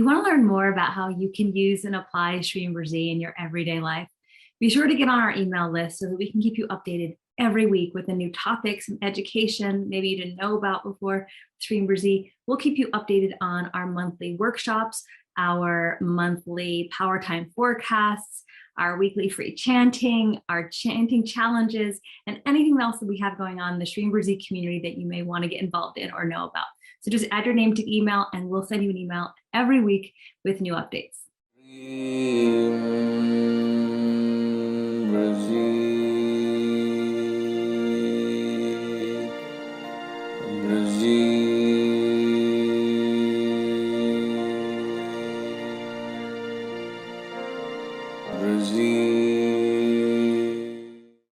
You want to learn more about how you can use and apply Shreem Brzee in your everyday life? Be sure to get on our email list so that we can keep you updated every week with the new topics and education maybe you didn't know about before. Shreem Brzee, we'll keep you updated on our monthly workshops, our monthly Power Time forecasts, our weekly free chanting, our chanting challenges, and anything else that we have going on in the Shreem Brzee community that you may want to get involved in or know about. So just add your name to email and we'll send you an email every week with new updates.